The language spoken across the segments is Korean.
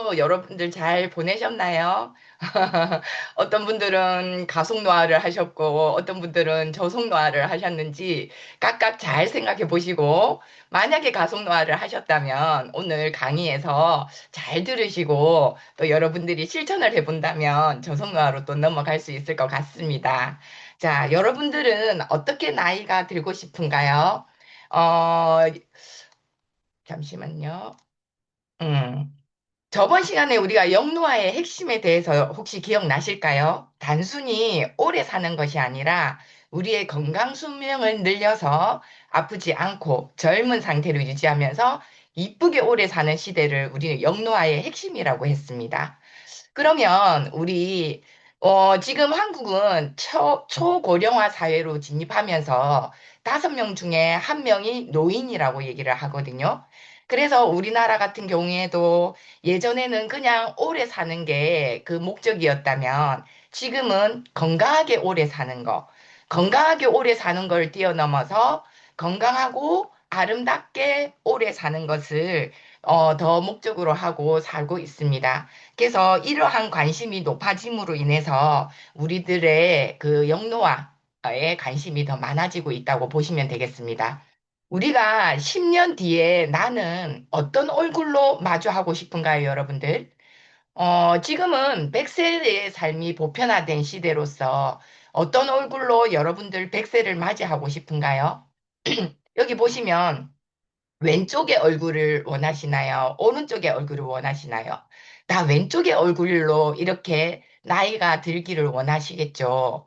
연휴 여러분들 잘 보내셨나요? 어떤 분들은 가속 노화를 하셨고, 어떤 분들은 저속 노화를 하셨는지 각각 잘 생각해 보시고, 만약에 가속 노화를 하셨다면 오늘 강의에서 잘 들으시고, 또 여러분들이 실천을 해본다면 저속 노화로 또 넘어갈 수 있을 것 같습니다. 자, 여러분들은 어떻게 나이가 들고 싶은가요? 어, 잠시만요. 음. 저번 시간에 우리가 영노화의 핵심에 대해서 혹시 기억나실까요? 단순히 오래 사는 것이 아니라 우리의 건강 수명을 늘려서 아프지 않고 젊은 상태를 유지하면서 이쁘게 오래 사는 시대를 우리는 영노화의 핵심이라고 했습니다. 그러면 우리 지금 한국은 초고령화 사회로 진입하면서 5명 중에 1명이 노인이라고 얘기를 하거든요. 그래서 우리나라 같은 경우에도 예전에는 그냥 오래 사는 게 그 목적이었다면 지금은 건강하게 오래 사는 거, 건강하게 오래 사는 걸 뛰어넘어서 건강하고 아름답게 오래 사는 것을 더 목적으로 하고 살고 있습니다. 그래서 이러한 관심이 높아짐으로 인해서 우리들의 그 영노화에 관심이 더 많아지고 있다고 보시면 되겠습니다. 우리가 10년 뒤에 나는 어떤 얼굴로 마주하고 싶은가요, 여러분들? 지금은 100세의 삶이 보편화된 시대로서 어떤 얼굴로 여러분들 100세를 맞이하고 싶은가요? 여기 보시면 왼쪽의 얼굴을 원하시나요? 오른쪽의 얼굴을 원하시나요? 다 왼쪽의 얼굴로 이렇게 나이가 들기를 원하시겠죠.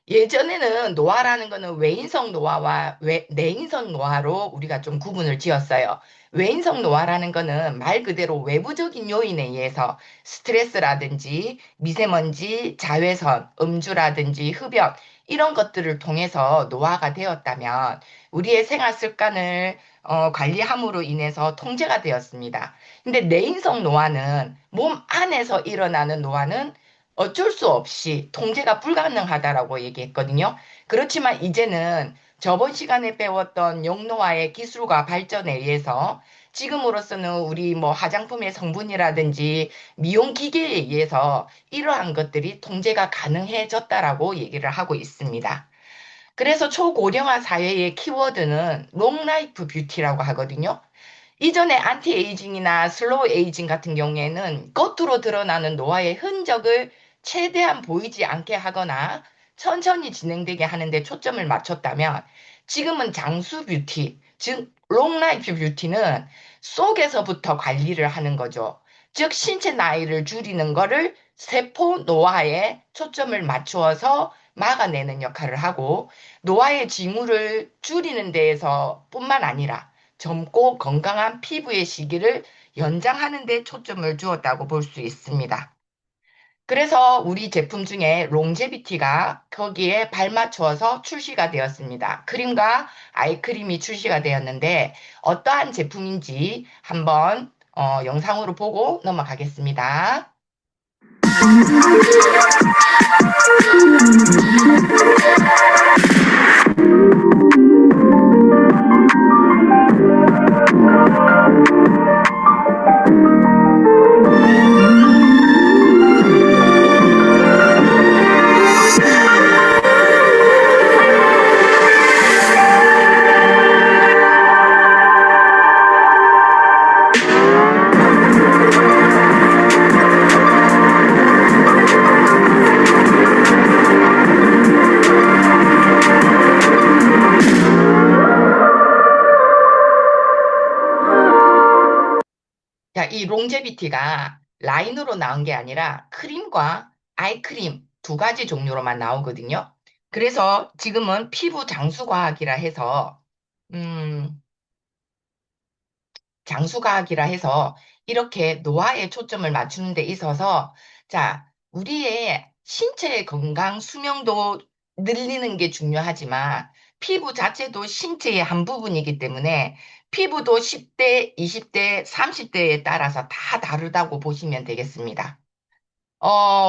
예전에는 노화라는 거는 외인성 노화와 내인성 노화로 우리가 좀 구분을 지었어요. 외인성 노화라는 거는 말 그대로 외부적인 요인에 의해서 스트레스라든지 미세먼지, 자외선, 음주라든지 흡연 이런 것들을 통해서 노화가 되었다면 우리의 생활 습관을 관리함으로 인해서 통제가 되었습니다. 근데 내인성 노화는 몸 안에서 일어나는 노화는 어쩔 수 없이 통제가 불가능하다라고 얘기했거든요. 그렇지만 이제는 저번 시간에 배웠던 영노화의 기술과 발전에 의해서 지금으로서는 우리 뭐 화장품의 성분이라든지 미용 기계에 의해서 이러한 것들이 통제가 가능해졌다라고 얘기를 하고 있습니다. 그래서 초고령화 사회의 키워드는 롱라이프 뷰티라고 하거든요. 이전에 안티에이징이나 슬로우 에이징 같은 경우에는 겉으로 드러나는 노화의 흔적을 최대한 보이지 않게 하거나 천천히 진행되게 하는데 초점을 맞췄다면 지금은 장수 뷰티, 즉 롱라이프 뷰티는 속에서부터 관리를 하는 거죠. 즉 신체 나이를 줄이는 거를 세포 노화에 초점을 맞추어서 막아내는 역할을 하고 노화의 징후를 줄이는 데에서 뿐만 아니라 젊고 건강한 피부의 시기를 연장하는 데 초점을 주었다고 볼 수 있습니다. 그래서 우리 제품 중에 롱제비티가 거기에 발맞추어서 출시가 되었습니다. 크림과 아이크림이 출시가 되었는데 어떠한 제품인지 한번 영상으로 보고 넘어가겠습니다. 자, 이 롱제비티가 라인으로 나온 게 아니라 크림과 아이크림 2가지 종류로만 나오거든요. 그래서 지금은 피부 장수과학이라 해서, 음, 장수과학이라 해서 이렇게 노화에 초점을 맞추는 데 있어서, 자, 우리의 신체의 건강 수명도 늘리는 게 중요하지만 피부 자체도 신체의 한 부분이기 때문에 피부도 10대, 20대, 30대에 따라서 다 다르다고 보시면 되겠습니다.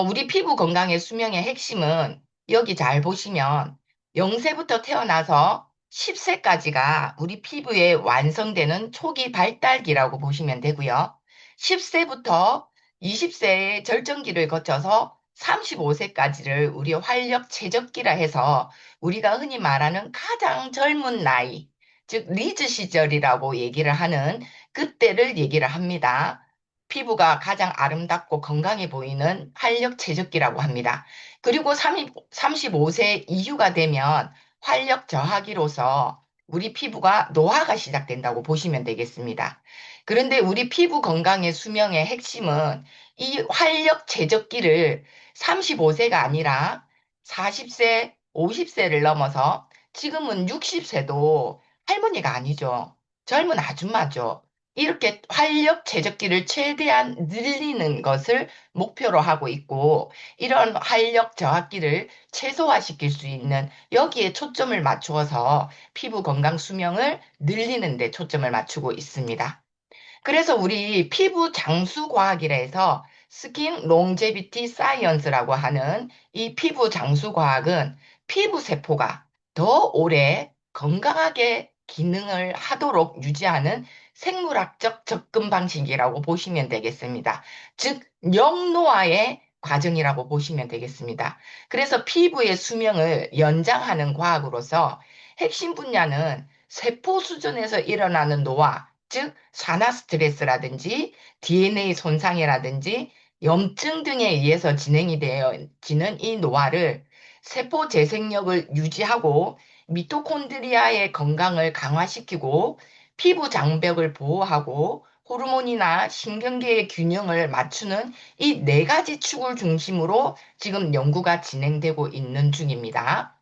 우리 피부 건강의 수명의 핵심은 여기 잘 보시면 0세부터 태어나서 10세까지가 우리 피부에 완성되는 초기 발달기라고 보시면 되고요. 10세부터 20세의 절정기를 거쳐서 35세까지를 우리 활력 최적기라 해서 우리가 흔히 말하는 가장 젊은 나이, 즉 리즈 시절이라고 얘기를 하는 그때를 얘기를 합니다. 피부가 가장 아름답고 건강해 보이는 활력 최적기라고 합니다. 그리고 35세 이후가 되면 활력 저하기로서 우리 피부가 노화가 시작된다고 보시면 되겠습니다. 그런데 우리 피부 건강의 수명의 핵심은 이 활력 최적기를 35세가 아니라 40세, 50세를 넘어서 지금은 60세도 할머니가 아니죠. 젊은 아줌마죠. 이렇게 활력 최적기를 최대한 늘리는 것을 목표로 하고 있고, 이런 활력 저하기를 최소화시킬 수 있는 여기에 초점을 맞추어서 피부 건강 수명을 늘리는 데 초점을 맞추고 있습니다. 그래서 우리 피부 장수 과학이라 해서 스킨 롱제비티 사이언스라고 하는 이 피부 장수 과학은 피부 세포가 더 오래 건강하게 기능을 하도록 유지하는 생물학적 접근 방식이라고 보시면 되겠습니다. 즉, 영노화의 과정이라고 보시면 되겠습니다. 그래서 피부의 수명을 연장하는 과학으로서 핵심 분야는 세포 수준에서 일어나는 노화, 즉 산화 스트레스라든지 DNA 손상이라든지 염증 등에 의해서 진행이 되어지는 이 노화를 세포 재생력을 유지하고 미토콘드리아의 건강을 강화시키고 피부 장벽을 보호하고 호르몬이나 신경계의 균형을 맞추는 이 네 가지 축을 중심으로 지금 연구가 진행되고 있는 중입니다.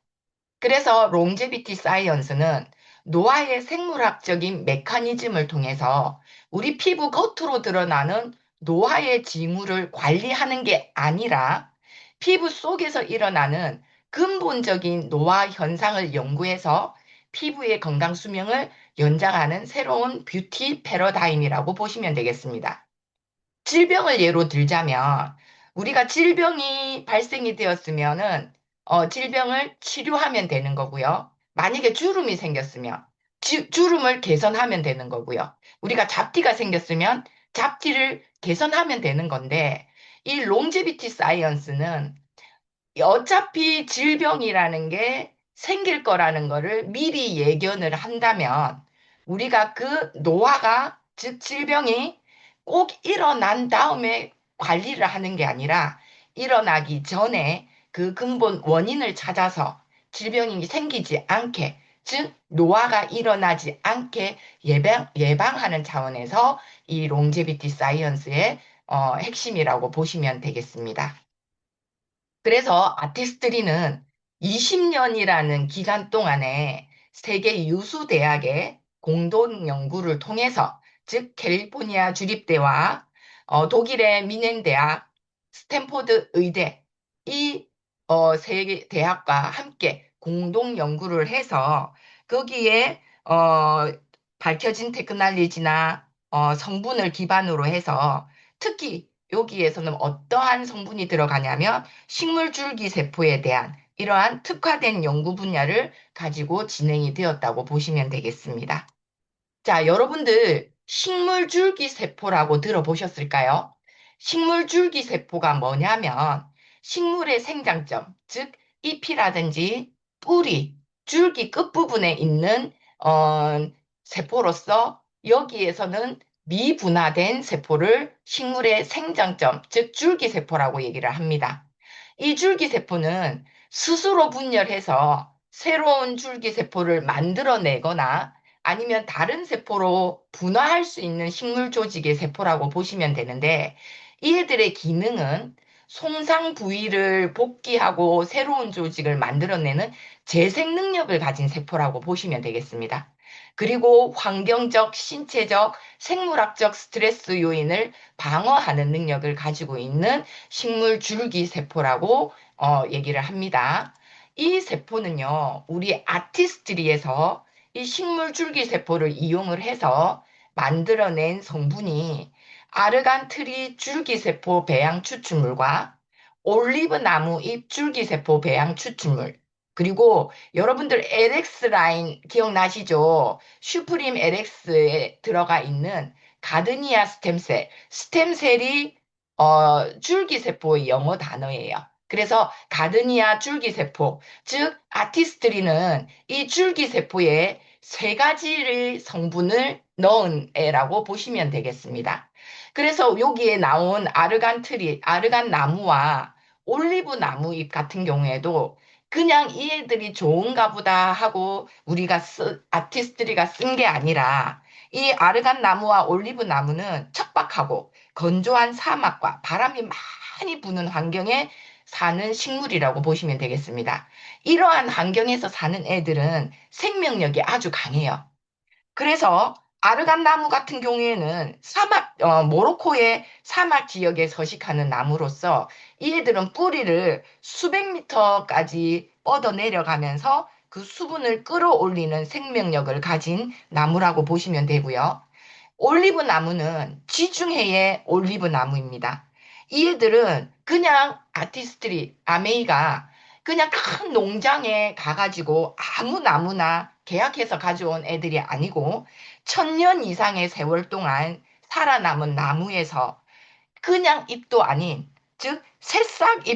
그래서 롱제비티 사이언스는 노화의 생물학적인 메커니즘을 통해서 우리 피부 겉으로 드러나는 노화의 징후를 관리하는 게 아니라 피부 속에서 일어나는 근본적인 노화 현상을 연구해서 피부의 건강 수명을 연장하는 새로운 뷰티 패러다임이라고 보시면 되겠습니다. 질병을 예로 들자면 우리가 질병이 발생이 되었으면은 질병을 치료하면 되는 거고요. 만약에 주름이 생겼으면 주름을 개선하면 되는 거고요. 우리가 잡티가 생겼으면 잡티를 개선하면 되는 건데 이 롱제비티 사이언스는 어차피 질병이라는 게 생길 거라는 거를 미리 예견을 한다면 우리가 그 노화가, 즉 질병이 꼭 일어난 다음에 관리를 하는 게 아니라 일어나기 전에 그 근본 원인을 찾아서 질병이 생기지 않게, 즉 노화가 일어나지 않게 예방하는 차원에서 이 롱제비티 사이언스의 핵심이라고 보시면 되겠습니다. 그래서 아티스트리는 20년이라는 기간 동안에 세계 유수 대학의 공동 연구를 통해서, 즉 캘리포니아 주립대와 독일의 미넨대학, 스탠포드 의대 이 세 대학과 함께 공동 연구를 해서 거기에 밝혀진 테크놀로지나 성분을 기반으로 해서 특히 여기에서는 어떠한 성분이 들어가냐면 식물 줄기 세포에 대한 이러한 특화된 연구 분야를 가지고 진행이 되었다고 보시면 되겠습니다. 자, 여러분들 식물 줄기 세포라고 들어보셨을까요? 식물 줄기 세포가 뭐냐면 식물의 생장점, 즉 잎이라든지 뿌리, 줄기 끝부분에 있는 세포로서 여기에서는 미분화된 세포를 식물의 생장점, 즉 줄기세포라고 얘기를 합니다. 이 줄기세포는 스스로 분열해서 새로운 줄기세포를 만들어내거나 아니면 다른 세포로 분화할 수 있는 식물 조직의 세포라고 보시면 되는데 이들의 기능은 손상 부위를 복귀하고 새로운 조직을 만들어내는 재생 능력을 가진 세포라고 보시면 되겠습니다. 그리고 환경적, 신체적, 생물학적 스트레스 요인을 방어하는 능력을 가지고 있는 식물 줄기 세포라고 얘기를 합니다. 이 세포는요, 우리 아티스트리에서 이 식물 줄기 세포를 이용을 해서 만들어낸 성분이 아르간 트리 줄기세포 배양 추출물과 올리브 나무 잎 줄기세포 배양 추출물, 그리고 여러분들 LX 라인 기억나시죠? 슈프림 LX에 들어가 있는 가드니아 스템셀. 스템셀이 줄기세포의 영어 단어예요. 그래서 가드니아 줄기세포, 즉 아티스트리는 이 줄기세포에 세 가지를 성분을 넣은 애라고 보시면 되겠습니다. 그래서 여기에 나온 아르간 트리, 아르간 나무와 올리브 나무 잎 같은 경우에도 그냥 이 애들이 좋은가 보다 하고 아티스트리가 쓴 게 아니라 이 아르간 나무와 올리브 나무는 척박하고 건조한 사막과 바람이 많이 부는 환경에 사는 식물이라고 보시면 되겠습니다. 이러한 환경에서 사는 애들은 생명력이 아주 강해요. 그래서 아르간 나무 같은 경우에는 모로코의 사막 지역에 서식하는 나무로서 이 애들은 뿌리를 수백 미터까지 뻗어 내려가면서 그 수분을 끌어올리는 생명력을 가진 나무라고 보시면 되고요. 올리브 나무는 지중해의 올리브 나무입니다. 이 애들은 그냥 아티스트리, 아메이가 그냥 큰 농장에 가가지고 아무 나무나 계약해서 가져온 애들이 아니고 1000년 이상의 세월 동안 살아남은 나무에서 그냥 잎도 아닌, 즉 새싹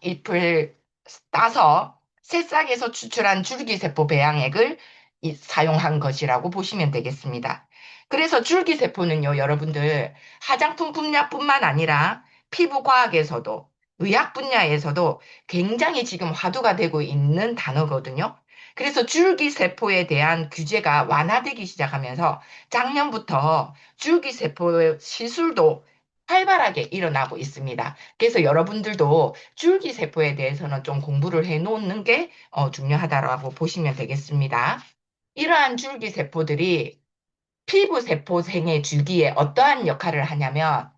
잎을 따서 새싹에서 추출한 줄기세포 배양액을 사용한 것이라고 보시면 되겠습니다. 그래서 줄기세포는요, 여러분들 화장품 분야뿐만 아니라 피부 과학에서도 의학 분야에서도 굉장히 지금 화두가 되고 있는 단어거든요. 그래서 줄기세포에 대한 규제가 완화되기 시작하면서 작년부터 줄기세포 시술도 활발하게 일어나고 있습니다. 그래서 여러분들도 줄기세포에 대해서는 좀 공부를 해 놓는 게 중요하다고 보시면 되겠습니다. 이러한 줄기세포들이 피부세포 생의 주기에 어떠한 역할을 하냐면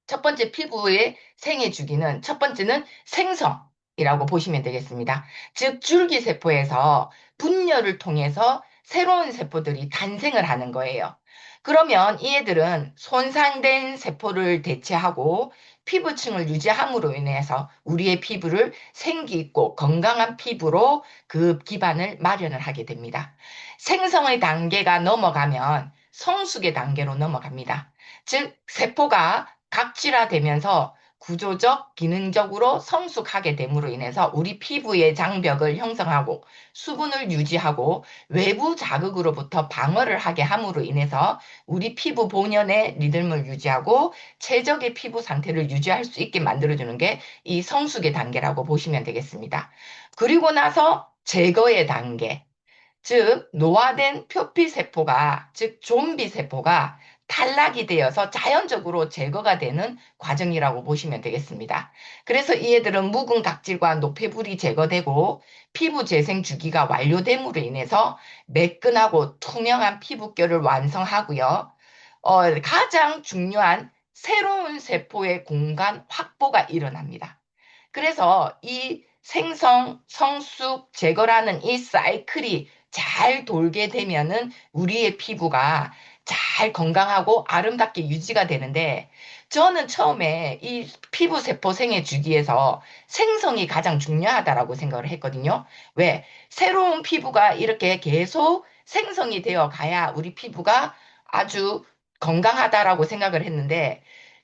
첫 번째 피부의 생애 주기는 첫 번째는 생성이라고 보시면 되겠습니다. 즉 줄기세포에서 분열을 통해서 새로운 세포들이 탄생을 하는 거예요. 그러면 이 애들은 손상된 세포를 대체하고 피부층을 유지함으로 인해서 우리의 피부를 생기 있고 건강한 피부로 그 기반을 마련을 하게 됩니다. 생성의 단계가 넘어가면 성숙의 단계로 넘어갑니다. 즉 세포가 각질화되면서 구조적, 기능적으로 성숙하게 됨으로 인해서 우리 피부의 장벽을 형성하고 수분을 유지하고 외부 자극으로부터 방어를 하게 함으로 인해서 우리 피부 본연의 리듬을 유지하고 최적의 피부 상태를 유지할 수 있게 만들어주는 게 이 성숙의 단계라고 보시면 되겠습니다. 그리고 나서 제거의 단계. 즉, 노화된 표피세포가, 즉, 좀비세포가 탈락이 되어서 자연적으로 제거가 되는 과정이라고 보시면 되겠습니다. 그래서 이 애들은 묵은 각질과 노폐물이 제거되고 피부 재생 주기가 완료됨으로 인해서 매끈하고 투명한 피부결을 완성하고요. 가장 중요한 새로운 세포의 공간 확보가 일어납니다. 그래서 이 생성, 성숙, 제거라는 이 사이클이 잘 돌게 되면은 우리의 피부가 잘 건강하고 아름답게 유지가 되는데 저는 처음에 이 피부 세포 생애 주기에서 생성이 가장 중요하다라고 생각을 했거든요. 왜? 새로운 피부가 이렇게 계속 생성이 되어 가야 우리 피부가 아주 건강하다라고 생각을 했는데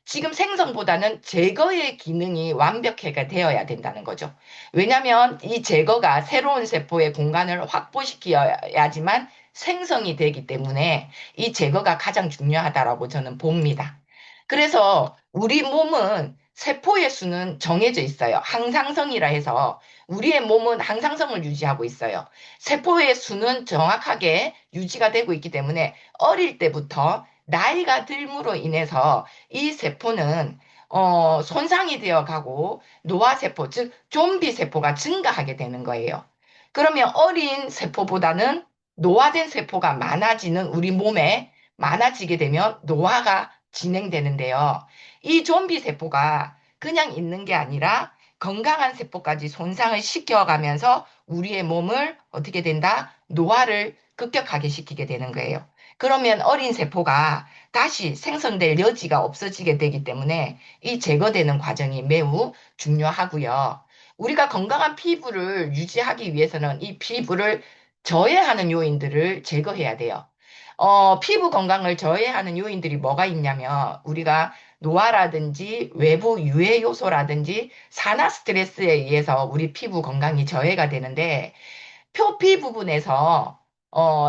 지금 생성보다는 제거의 기능이 완벽하게 되어야 된다는 거죠. 왜냐하면 이 제거가 새로운 세포의 공간을 확보시켜야지만 생성이 되기 때문에 이 제거가 가장 중요하다라고 저는 봅니다. 그래서 우리 몸은 세포의 수는 정해져 있어요. 항상성이라 해서 우리의 몸은 항상성을 유지하고 있어요. 세포의 수는 정확하게 유지가 되고 있기 때문에 어릴 때부터 나이가 들므로 인해서 이 세포는 손상이 되어 가고 노화세포, 즉 좀비 세포가 증가하게 되는 거예요. 그러면 어린 세포보다는 노화된 세포가 많아지는 우리 몸에 많아지게 되면 노화가 진행되는데요. 이 좀비 세포가 그냥 있는 게 아니라 건강한 세포까지 손상을 시켜가면서 우리의 몸을 어떻게 된다? 노화를 급격하게 시키게 되는 거예요. 그러면 어린 세포가 다시 생성될 여지가 없어지게 되기 때문에 이 제거되는 과정이 매우 중요하고요. 우리가 건강한 피부를 유지하기 위해서는 이 피부를 저해하는 요인들을 제거해야 돼요. 피부 건강을 저해하는 요인들이 뭐가 있냐면, 우리가 노화라든지 외부 유해 요소라든지 산화 스트레스에 의해서 우리 피부 건강이 저해가 되는데, 표피 부분에서,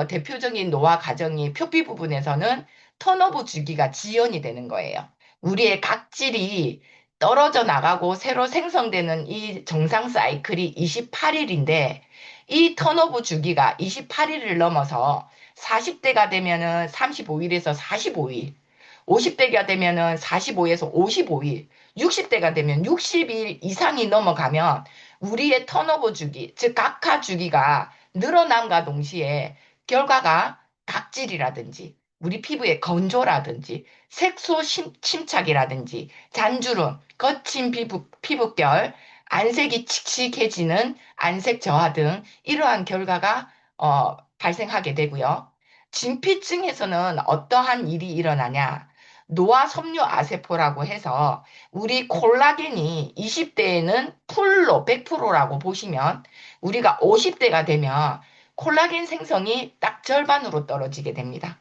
대표적인 노화 과정이 표피 부분에서는 턴오버 주기가 지연이 되는 거예요. 우리의 각질이 떨어져 나가고 새로 생성되는 이 정상 사이클이 28일인데, 이 턴오버 주기가 28일을 넘어서 40대가 되면은 35일에서 45일, 50대가 되면은 45에서 55일, 60대가 되면 60일 이상이 넘어가면 우리의 턴오버 주기, 즉 각하 주기가 늘어남과 동시에 결과가 각질이라든지 우리 피부의 건조라든지 색소 침착이라든지 잔주름, 거친 피부결, 안색이 칙칙해지는 안색 저하 등 이러한 결과가 발생하게 되고요. 진피층에서는 어떠한 일이 일어나냐? 노화 섬유 아세포라고 해서 우리 콜라겐이 20대에는 풀로 100%라고 보시면 우리가 50대가 되면 콜라겐 생성이 딱 절반으로 떨어지게 됩니다.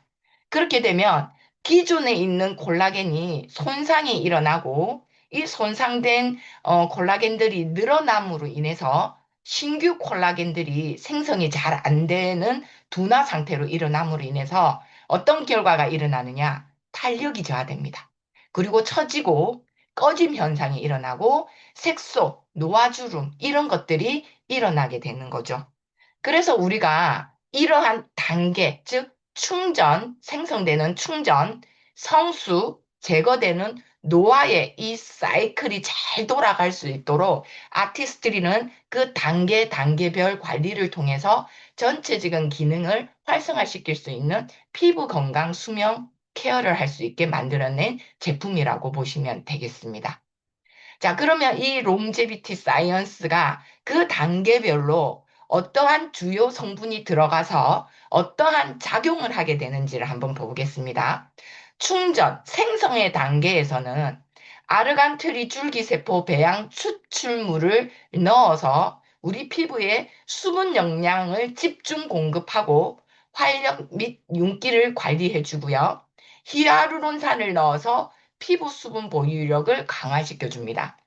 그렇게 되면 기존에 있는 콜라겐이 손상이 일어나고 이 손상된 콜라겐들이 늘어남으로 인해서 신규 콜라겐들이 생성이 잘 안 되는 둔화 상태로 일어남으로 인해서 어떤 결과가 일어나느냐? 탄력이 저하됩니다. 그리고 처지고 꺼짐 현상이 일어나고 색소, 노화주름 이런 것들이 일어나게 되는 거죠. 그래서 우리가 이러한 단계, 즉 충전, 생성되는 충전, 성수, 제거되는 노화의 이 사이클이 잘 돌아갈 수 있도록 아티스트리는 그 단계별 관리를 통해서 전체적인 기능을 활성화시킬 수 있는 피부 건강 수명 케어를 할 수 있게 만들어낸 제품이라고 보시면 되겠습니다. 자, 그러면 이 롱제비티 사이언스가 그 단계별로 어떠한 주요 성분이 들어가서 어떠한 작용을 하게 되는지를 한번 보겠습니다. 충전, 생성의 단계에서는 아르간트리 줄기세포 배양 추출물을 넣어서 우리 피부에 수분 영양을 집중 공급하고 활력 및 윤기를 관리해 주고요. 히아루론산을 넣어서 피부 수분 보유력을 강화시켜 줍니다.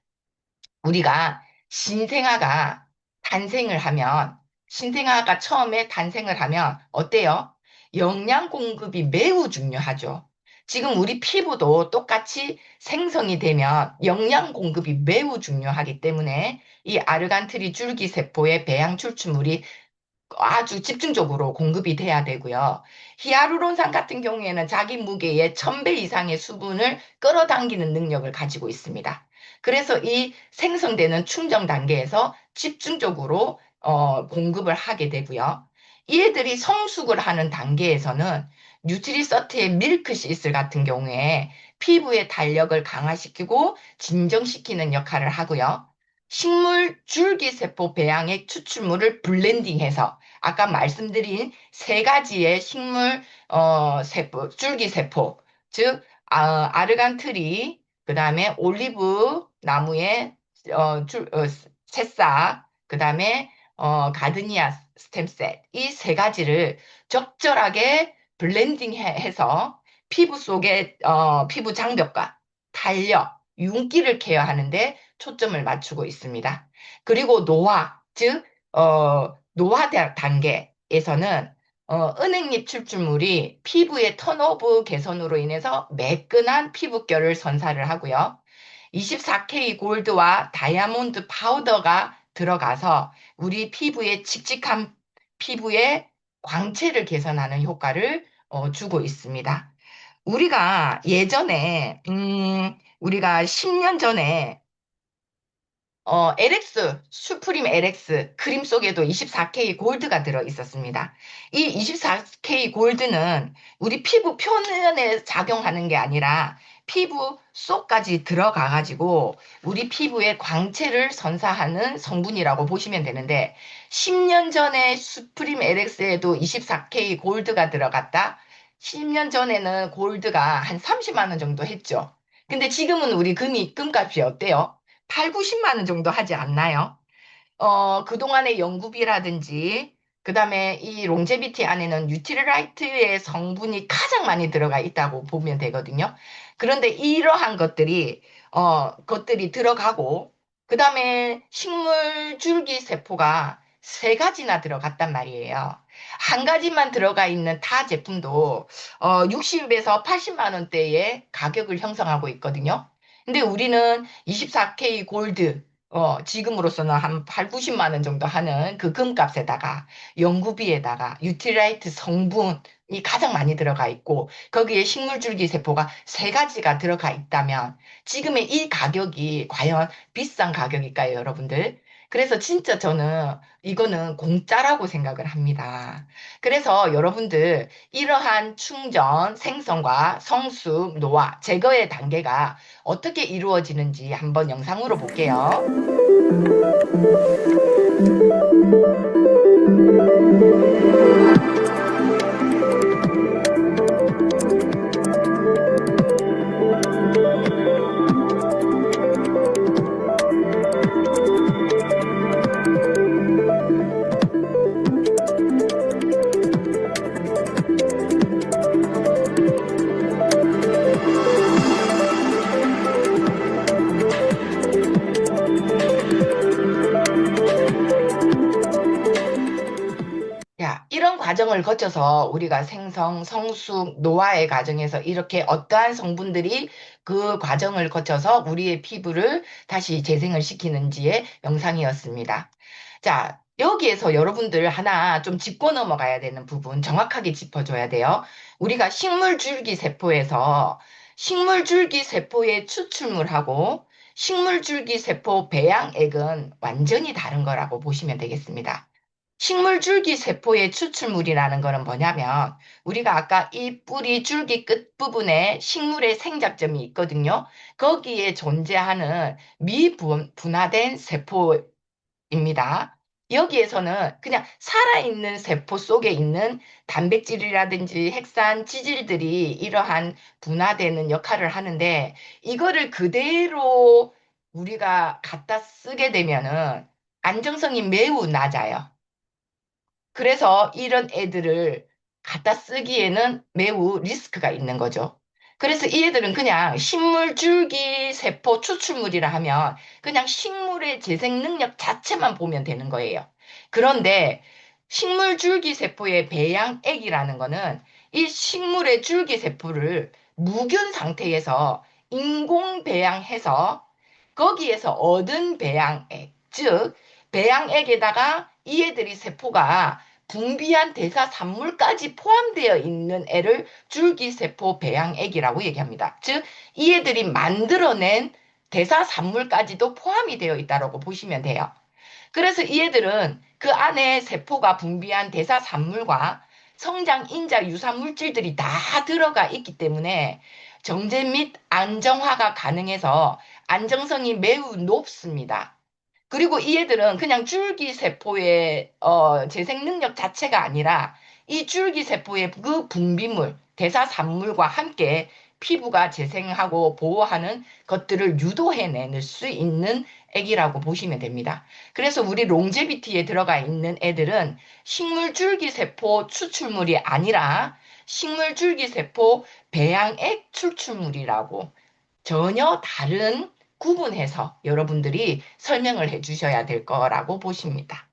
우리가 신생아가 탄생을 하면, 신생아가 처음에 탄생을 하면 어때요? 영양 공급이 매우 중요하죠. 지금 우리 피부도 똑같이 생성이 되면 영양 공급이 매우 중요하기 때문에 이 아르간트리 줄기세포의 배양 출출물이 아주 집중적으로 공급이 돼야 되고요. 히아루론산 같은 경우에는 자기 무게의 1000배 이상의 수분을 끌어당기는 능력을 가지고 있습니다. 그래서 이 생성되는 충전 단계에서 집중적으로 공급을 하게 되고요. 이애들이 성숙을 하는 단계에서는 뉴트리서트의 밀크시슬 같은 경우에 피부의 탄력을 강화시키고 진정시키는 역할을 하고요. 식물 줄기세포 배양액 추출물을 블렌딩해서 아까 말씀드린 세 가지의 식물 줄기세포, 즉 아르간트리, 그 다음에 올리브 나무의 새싹, 그 다음에 가드니아 스템셀 이 세 가지를 적절하게 블렌딩해서 피부 속의 피부 장벽과 탄력, 윤기를 케어하는데 초점을 맞추고 있습니다. 그리고 노화, 즉 노화 단계에서는 은행잎 출출물이 피부의 턴오버 개선으로 인해서 매끈한 피부결을 선사를 하고요. 24K 골드와 다이아몬드 파우더가 들어가서 우리 피부의 칙칙한 피부의 광채를 개선하는 효과를 주고 있습니다. 우리가 예전에, 우리가 10년 전에 LX, 슈프림 LX 크림 속에도 24K 골드가 들어 있었습니다. 이 24K 골드는 우리 피부 표면에 작용하는 게 아니라 피부 속까지 들어가 가지고 우리 피부에 광채를 선사하는 성분이라고 보시면 되는데 10년 전에 슈프림 LX에도 24K 골드가 들어갔다. 10년 전에는 골드가 한 30만 원 정도 했죠. 근데 지금은 우리 금값이 어때요? 8, 90만 원 정도 하지 않나요? 그동안의 연구비라든지 그다음에 이 롱제비티 안에는 뉴트리라이트의 성분이 가장 많이 들어가 있다고 보면 되거든요. 그런데 이러한 것들이 들어가고, 그다음에 식물 줄기 세포가 세 가지나 들어갔단 말이에요. 한 가지만 들어가 있는 타 제품도 60에서 80만 원대의 가격을 형성하고 있거든요. 근데 우리는 24K 골드, 지금으로서는 한 8, 90만 원 정도 하는 그 금값에다가 연구비에다가 유틸라이트 성분이 가장 많이 들어가 있고 거기에 식물줄기 세포가 세 가지가 들어가 있다면 지금의 이 가격이 과연 비싼 가격일까요, 여러분들? 그래서 진짜 저는 이거는 공짜라고 생각을 합니다. 그래서 여러분들 이러한 충전, 생성과 성숙, 노화, 제거의 단계가 어떻게 이루어지는지 한번 영상으로 볼게요. 야, 이런 과정을 거쳐서 우리가 생성, 성숙, 노화의 과정에서 이렇게 어떠한 성분들이 그 과정을 거쳐서 우리의 피부를 다시 재생을 시키는지의 영상이었습니다. 자, 여기에서 여러분들 하나 좀 짚고 넘어가야 되는 부분 정확하게 짚어줘야 돼요. 우리가 식물줄기 세포에서 식물줄기 세포의 추출물하고 식물줄기 세포 배양액은 완전히 다른 거라고 보시면 되겠습니다. 식물줄기 세포의 추출물이라는 거는 뭐냐면 우리가 아까 이 뿌리 줄기 끝부분에 식물의 생장점이 있거든요. 거기에 존재하는 미분화된 세포입니다. 여기에서는 그냥 살아있는 세포 속에 있는 단백질이라든지 핵산 지질들이 이러한 분화되는 역할을 하는데 이거를 그대로 우리가 갖다 쓰게 되면은 안정성이 매우 낮아요. 그래서 이런 애들을 갖다 쓰기에는 매우 리스크가 있는 거죠. 그래서 이 애들은 그냥 식물 줄기 세포 추출물이라 하면 그냥 식물의 재생 능력 자체만 보면 되는 거예요. 그런데 식물 줄기 세포의 배양액이라는 거는 이 식물의 줄기 세포를 무균 상태에서 인공 배양해서 거기에서 얻은 배양액, 즉 배양액에다가 이 애들이 세포가 분비한 대사산물까지 포함되어 있는 애를 줄기세포 배양액이라고 얘기합니다. 즉, 이 애들이 만들어낸 대사산물까지도 포함이 되어 있다고 보시면 돼요. 그래서 이 애들은 그 안에 세포가 분비한 대사산물과 성장 인자 유사 물질들이 다 들어가 있기 때문에 정제 및 안정화가 가능해서 안정성이 매우 높습니다. 그리고 이 애들은 그냥 줄기세포의 재생 능력 자체가 아니라 이 줄기세포의 그 분비물, 대사산물과 함께 피부가 재생하고 보호하는 것들을 유도해낼 수 있는 액이라고 보시면 됩니다. 그래서 우리 롱제비티에 들어가 있는 애들은 식물 줄기세포 추출물이 아니라 식물 줄기세포 배양액 추출물이라고 전혀 다른 구분해서 여러분들이 설명을 해 주셔야 될 거라고 보십니다.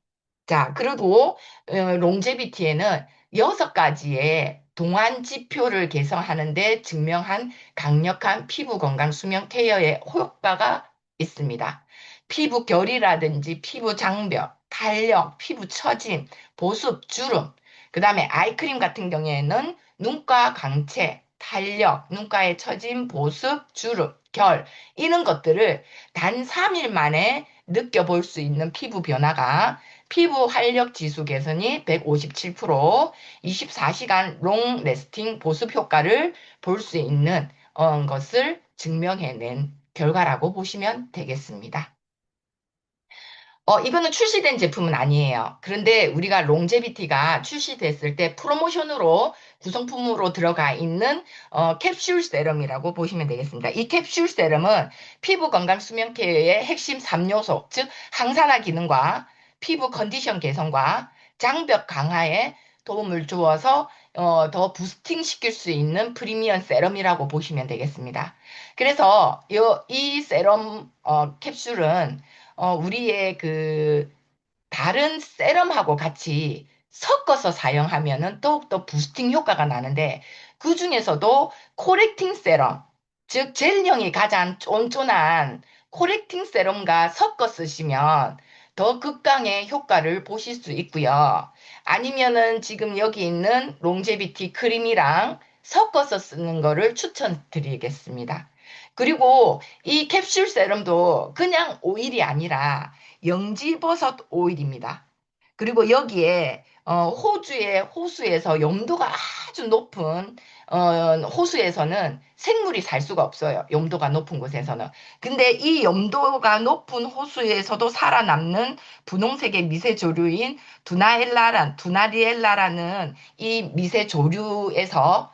자, 그리고 롱제비티에는 6가지의 동안 지표를 개선하는 데 증명한 강력한 피부 건강 수명 케어의 효과가 있습니다. 피부 결이라든지 피부 장벽, 탄력, 피부 처짐, 보습, 주름, 그 다음에 아이크림 같은 경우에는 눈가 강체, 탄력, 눈가의 처짐, 보습, 주름, 결 이런 것들을 단 3일 만에 느껴볼 수 있는 피부 변화가 피부 활력 지수 개선이 157%, 24시간 롱 레스팅 보습 효과를 볼 수 있는 것을 증명해낸 결과라고 보시면 되겠습니다. 이거는 출시된 제품은 아니에요. 그런데 우리가 롱제비티가 출시됐을 때 프로모션으로 구성품으로 들어가 있는 캡슐 세럼이라고 보시면 되겠습니다. 이 캡슐 세럼은 피부 건강 수면 케어의 핵심 3요소, 즉 항산화 기능과 피부 컨디션 개선과 장벽 강화에 도움을 주어서 더 부스팅 시킬 수 있는 프리미엄 세럼이라고 보시면 되겠습니다. 그래서 이 세럼 캡슐은 우리의 그 다른 세럼하고 같이 섞어서 사용하면은 더욱더 부스팅 효과가 나는데 그 중에서도 코렉팅 세럼, 즉 젤형이 가장 쫀쫀한 코렉팅 세럼과 섞어 쓰시면 더 극강의 효과를 보실 수 있고요. 아니면은 지금 여기 있는 롱제비티 크림이랑 섞어서 쓰는 거를 추천드리겠습니다. 그리고 이 캡슐 세럼도 그냥 오일이 아니라 영지버섯 오일입니다. 그리고 여기에 호주의 호수에서 염도가 아주 높은 호수에서는 생물이 살 수가 없어요. 염도가 높은 곳에서는. 근데 이 염도가 높은 호수에서도 살아남는 분홍색의 미세조류인 두나리엘라라는 이 미세조류에서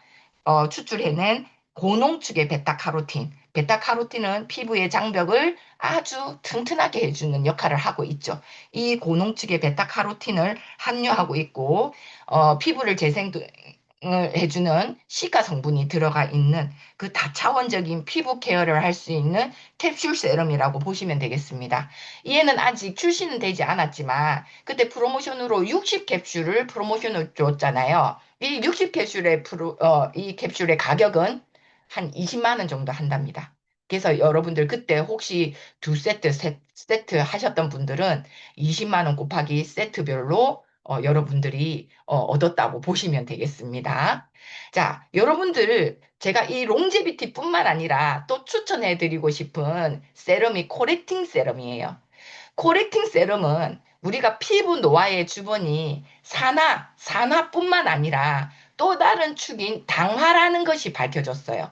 추출해낸 고농축의 베타카로틴. 베타카로틴은 피부의 장벽을 아주 튼튼하게 해주는 역할을 하고 있죠. 이 고농축의 베타카로틴을 함유하고 있고, 피부를 해주는 시가 성분이 들어가 있는 그 다차원적인 피부 케어를 할 수 있는 캡슐 세럼이라고 보시면 되겠습니다. 얘는 아직 출시는 되지 않았지만, 그때 프로모션으로 60 캡슐을 프로모션을 줬잖아요. 이 60 캡슐의 이 캡슐의 가격은 한 20만 원 정도 한답니다. 그래서 여러분들 그때 혹시 두 세트 하셨던 분들은 20만 원 곱하기 세트별로 여러분들이 얻었다고 보시면 되겠습니다. 자, 여러분들 제가 이 롱제비티뿐만 아니라 또 추천해드리고 싶은 세럼이 코렉팅 세럼이에요. 코렉팅 세럼은 우리가 피부 노화의 주범이 산화뿐만 아니라 또 다른 축인 당화라는 것이 밝혀졌어요.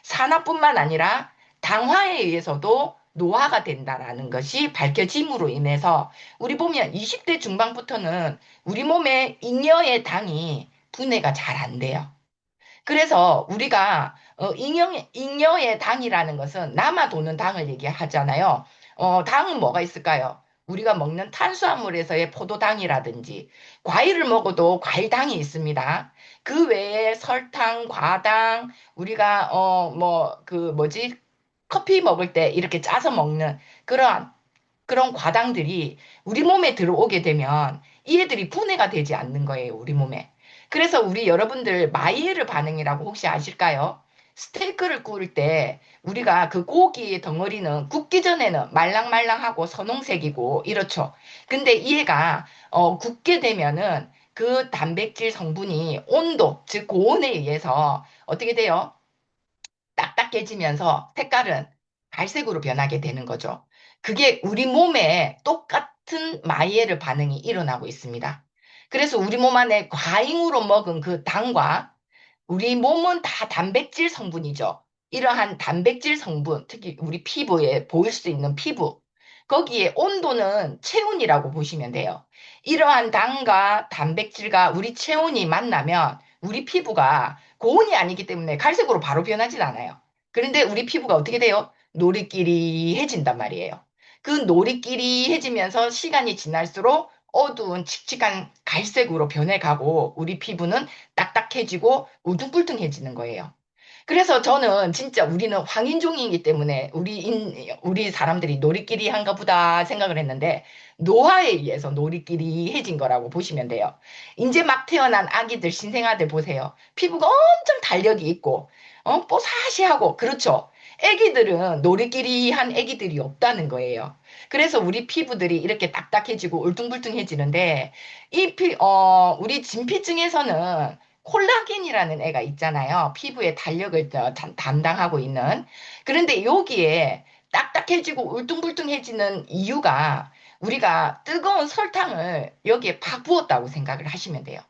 산화뿐만 아니라 당화에 의해서도 노화가 된다라는 것이 밝혀짐으로 인해서 우리 보면 20대 중반부터는 우리 몸에 잉여의 당이 분해가 잘 안 돼요. 그래서 우리가 잉여의 당이라는 것은 남아 도는 당을 얘기하잖아요. 당은 뭐가 있을까요? 우리가 먹는 탄수화물에서의 포도당이라든지 과일을 먹어도 과일당이 있습니다. 그 외에 설탕, 과당, 우리가 뭐 그 뭐지? 커피 먹을 때 이렇게 짜서 먹는 그런 과당들이 우리 몸에 들어오게 되면 이애들이 분해가 되지 않는 거예요, 우리 몸에. 그래서 우리 여러분들 마이에르 반응이라고 혹시 아실까요? 스테이크를 구울 때 우리가 그 고기의 덩어리는 굽기 전에는 말랑말랑하고 선홍색이고 이렇죠. 근데 이애가 굽게 되면은 그 단백질 성분이 온도, 즉 고온에 의해서 어떻게 돼요? 딱딱해지면서 색깔은 갈색으로 변하게 되는 거죠. 그게 우리 몸에 똑같은 마이에르 반응이 일어나고 있습니다. 그래서 우리 몸 안에 과잉으로 먹은 그 당과 우리 몸은 다 단백질 성분이죠. 이러한 단백질 성분, 특히 우리 피부에 보일 수 있는 피부, 거기에 온도는 체온이라고 보시면 돼요. 이러한 당과 단백질과 우리 체온이 만나면 우리 피부가 고온이 아니기 때문에 갈색으로 바로 변하진 않아요. 그런데 우리 피부가 어떻게 돼요? 노리끼리해진단 말이에요. 그 노리끼리해지면서 시간이 지날수록 어두운 칙칙한 갈색으로 변해가고 우리 피부는 딱딱해지고 울퉁불퉁해지는 거예요. 그래서 저는 진짜 우리는 황인종이기 때문에 우리 사람들이 놀이끼리 한가 보다 생각을 했는데 노화에 의해서 놀이끼리해진 거라고 보시면 돼요. 이제 막 태어난 아기들, 신생아들 보세요. 피부가 엄청 탄력이 있고, 뽀사시하고, 그렇죠. 애기들은 놀이끼리한 애기들이 없다는 거예요. 그래서 우리 피부들이 이렇게 딱딱해지고 울퉁불퉁해지는데, 우리 진피층에서는 콜라겐이라는 애가 있잖아요. 피부의 탄력을 담당하고 있는. 그런데 여기에 딱딱해지고 울퉁불퉁해지는 이유가 우리가 뜨거운 설탕을 여기에 팍 부었다고 생각을 하시면 돼요.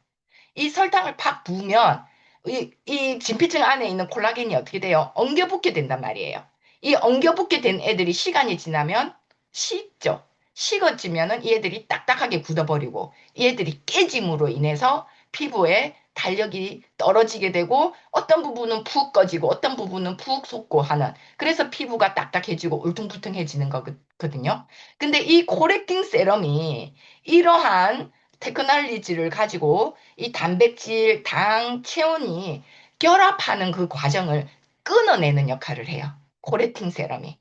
이 설탕을 팍 부으면 이 진피층 안에 있는 콜라겐이 어떻게 돼요? 엉겨붙게 된단 말이에요. 이 엉겨붙게 된 애들이 시간이 지나면 식죠. 식어지면은 이 애들이 딱딱하게 굳어버리고 이 애들이 깨짐으로 인해서 피부에 탄력이 떨어지게 되고 어떤 부분은 푹 꺼지고 어떤 부분은 푹 솟고 하는 그래서 피부가 딱딱해지고 울퉁불퉁해지는 거거든요. 근데 이 코렉팅 세럼이 이러한 테크놀로지를 가지고 이 단백질, 당, 체온이 결합하는 그 과정을 끊어내는 역할을 해요. 코레팅 세럼이.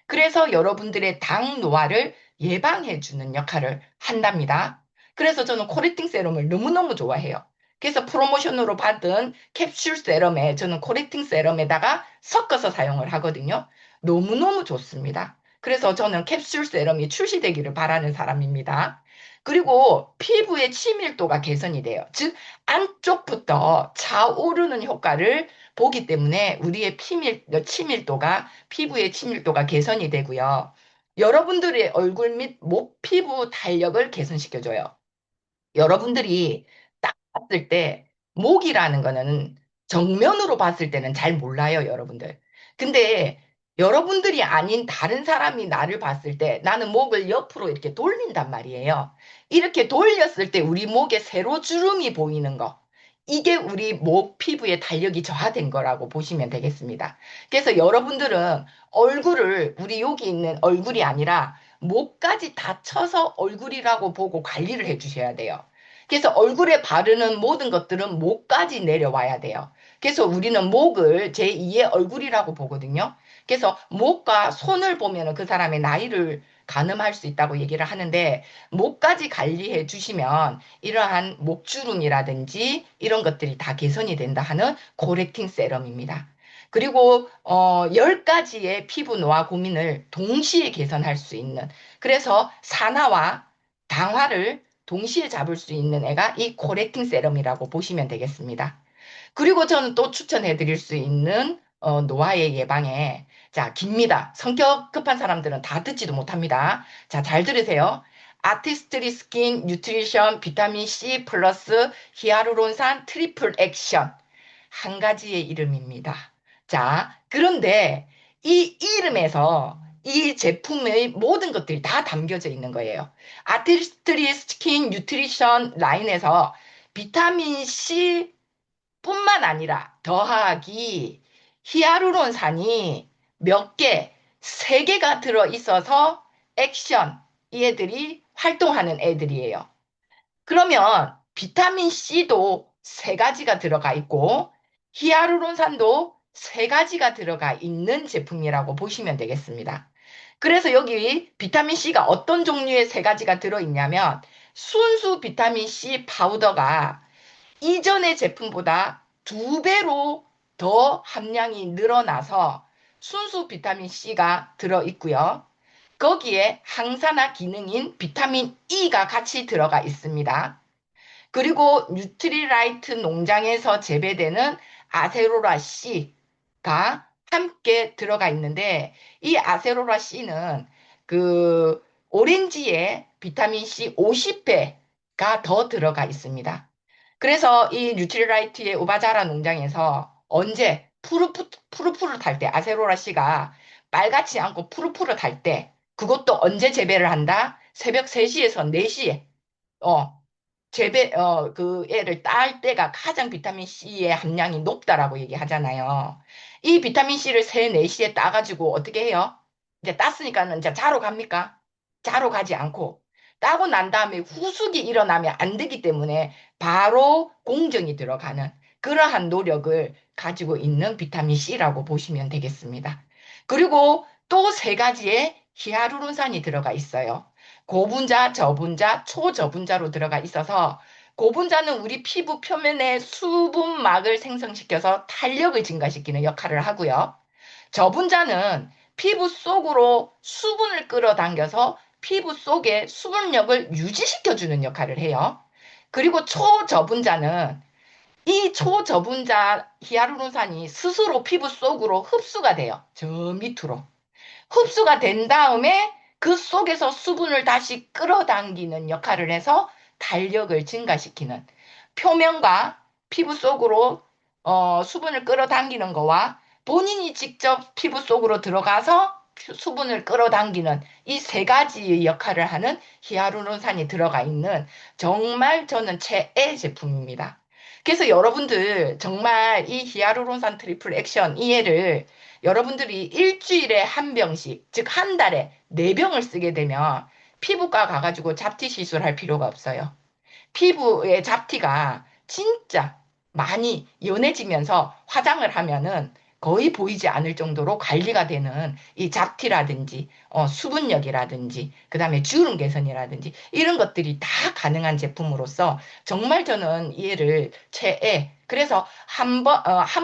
그래서 여러분들의 당 노화를 예방해주는 역할을 한답니다. 그래서 저는 코레팅 세럼을 너무너무 좋아해요. 그래서 프로모션으로 받은 캡슐 세럼에 저는 코레팅 세럼에다가 섞어서 사용을 하거든요. 너무너무 좋습니다. 그래서 저는 캡슐 세럼이 출시되기를 바라는 사람입니다. 그리고 피부의 치밀도가 개선이 돼요. 즉, 안쪽부터 차오르는 효과를 보기 때문에 우리의 치밀도가, 피부의 치밀도가 개선이 되고요. 여러분들의 얼굴 및 목 피부 탄력을 개선시켜줘요. 여러분들이 딱 봤을 때 목이라는 거는 정면으로 봤을 때는 잘 몰라요, 여러분들. 근데 여러분들이 아닌 다른 사람이 나를 봤을 때 나는 목을 옆으로 이렇게 돌린단 말이에요. 이렇게 돌렸을 때 우리 목에 세로주름이 보이는 거. 이게 우리 목 피부의 탄력이 저하된 거라고 보시면 되겠습니다. 그래서 여러분들은 얼굴을 우리 여기 있는 얼굴이 아니라 목까지 다 쳐서 얼굴이라고 보고 관리를 해주셔야 돼요. 그래서 얼굴에 바르는 모든 것들은 목까지 내려와야 돼요. 그래서 우리는 목을 제2의 얼굴이라고 보거든요. 그래서 목과 손을 보면 그 사람의 나이를 가늠할 수 있다고 얘기를 하는데, 목까지 관리해 주시면 이러한 목주름이라든지 이런 것들이 다 개선이 된다 하는 코렉팅 세럼입니다. 그리고 10가지의 피부 노화 고민을 동시에 개선할 수 있는, 그래서 산화와 당화를 동시에 잡을 수 있는 애가 이 코렉팅 세럼이라고 보시면 되겠습니다. 그리고 저는 또 추천해 드릴 수 있는 노화의 예방에, 자, 깁니다. 성격 급한 사람들은 다 듣지도 못합니다. 자, 잘 들으세요. 아티스트리 스킨 뉴트리션 비타민 C 플러스 히아루론산 트리플 액션. 한 가지의 이름입니다. 자, 그런데 이 이름에서 이 제품의 모든 것들이 다 담겨져 있는 거예요. 아티스트리 스킨 뉴트리션 라인에서 비타민 C 뿐만 아니라 더하기 히아루론산이 몇 개, 세 개가 들어 있어서 액션, 이 애들이 활동하는 애들이에요. 그러면 비타민 C도 세 가지가 들어가 있고 히아루론산도 세 가지가 들어가 있는 제품이라고 보시면 되겠습니다. 그래서 여기 비타민 C가 어떤 종류의 세 가지가 들어 있냐면 순수 비타민 C 파우더가 이전의 제품보다 2배로 더 함량이 늘어나서 순수 비타민 C가 들어 있고요. 거기에 항산화 기능인 비타민 E가 같이 들어가 있습니다. 그리고 뉴트리라이트 농장에서 재배되는 아세로라 C가 함께 들어가 있는데, 이 아세로라 C는 그 오렌지에 비타민 C 50배가 더 들어가 있습니다. 그래서 이 뉴트리라이트의 우바자라 농장에서 언제 푸르푸르 탈 때, 아세로라 씨가 빨갛지 않고 푸르푸르 탈 때, 그것도 언제 재배를 한다? 새벽 3시에서 4시에, 그 애를 딸 때가 가장 비타민 C의 함량이 높다라고 얘기하잖아요. 이 비타민 C를 3, 4시에 따가지고 어떻게 해요? 이제 땄으니까는 이제 자러 갑니까? 자러 가지 않고, 따고 난 다음에 후숙이 일어나면 안 되기 때문에 바로 공정이 들어가는 그러한 노력을 가지고 있는 비타민 C라고 보시면 되겠습니다. 그리고 또 세 가지의 히아루론산이 들어가 있어요. 고분자, 저분자, 초저분자로 들어가 있어서 고분자는 우리 피부 표면에 수분막을 생성시켜서 탄력을 증가시키는 역할을 하고요. 저분자는 피부 속으로 수분을 끌어당겨서 피부 속에 수분력을 유지시켜주는 역할을 해요. 그리고 초저분자는 이 초저분자 히아루론산이 스스로 피부 속으로 흡수가 돼요. 저 밑으로. 흡수가 된 다음에 그 속에서 수분을 다시 끌어당기는 역할을 해서 탄력을 증가시키는, 표면과 피부 속으로 수분을 끌어당기는 거와 본인이 직접 피부 속으로 들어가서 수분을 끌어당기는 이 세 가지의 역할을 하는 히아루론산이 들어가 있는 정말 저는 최애 제품입니다. 그래서 여러분들 정말 이 히아루론산 트리플 액션 이 애를 여러분들이 일주일에 한 병씩, 즉 한 달에 4병을 쓰게 되면 피부과 가가지고 잡티 시술할 필요가 없어요. 피부의 잡티가 진짜 많이 연해지면서 화장을 하면은 거의 보이지 않을 정도로 관리가 되는 이 잡티라든지 수분력이라든지 그다음에 주름 개선이라든지 이런 것들이 다 가능한 제품으로서 정말 저는 얘를 최애. 그래서 한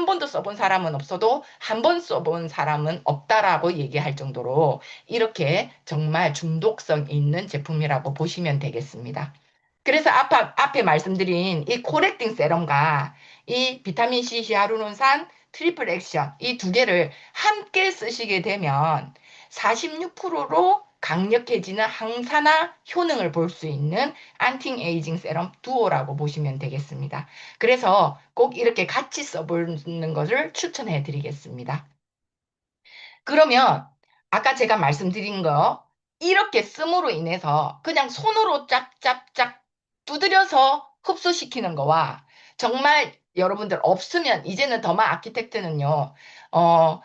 번도 써본 사람은 없어도 한 번 써본 사람은 없다라고 얘기할 정도로 이렇게 정말 중독성 있는 제품이라고 보시면 되겠습니다. 그래서 앞에 말씀드린 이 코렉팅 세럼과 이 비타민C 히아루론산 트리플 액션 이 두 개를 함께 쓰시게 되면 46%로 강력해지는 항산화 효능을 볼 수 있는 안티에이징 세럼 두오라고 보시면 되겠습니다. 그래서 꼭 이렇게 같이 써보는 것을 추천해 드리겠습니다. 그러면 아까 제가 말씀드린 거 이렇게 씀으로 인해서 그냥 손으로 짝짝짝 두드려서 흡수시키는 거와 정말 여러분들 없으면 이제는 더마 아키텍트는요. 어,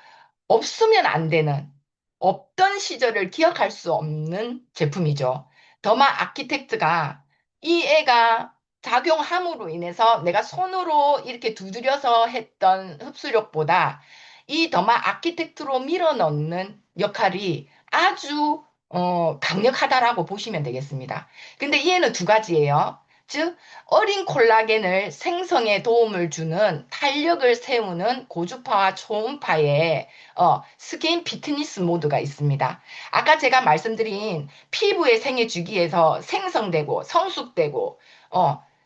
없으면 안 되는 없던 시절을 기억할 수 없는 제품이죠. 더마 아키텍트가 이 애가 작용함으로 인해서 내가 손으로 이렇게 두드려서 했던 흡수력보다 이 더마 아키텍트로 밀어넣는 역할이 아주 강력하다라고 보시면 되겠습니다. 근데 얘는 두 가지예요. 즉, 어린 콜라겐을 생성에 도움을 주는 탄력을 세우는 고주파와 초음파의 스킨 피트니스 모드가 있습니다. 아까 제가 말씀드린 피부의 생애 주기에서 생성되고 성숙되고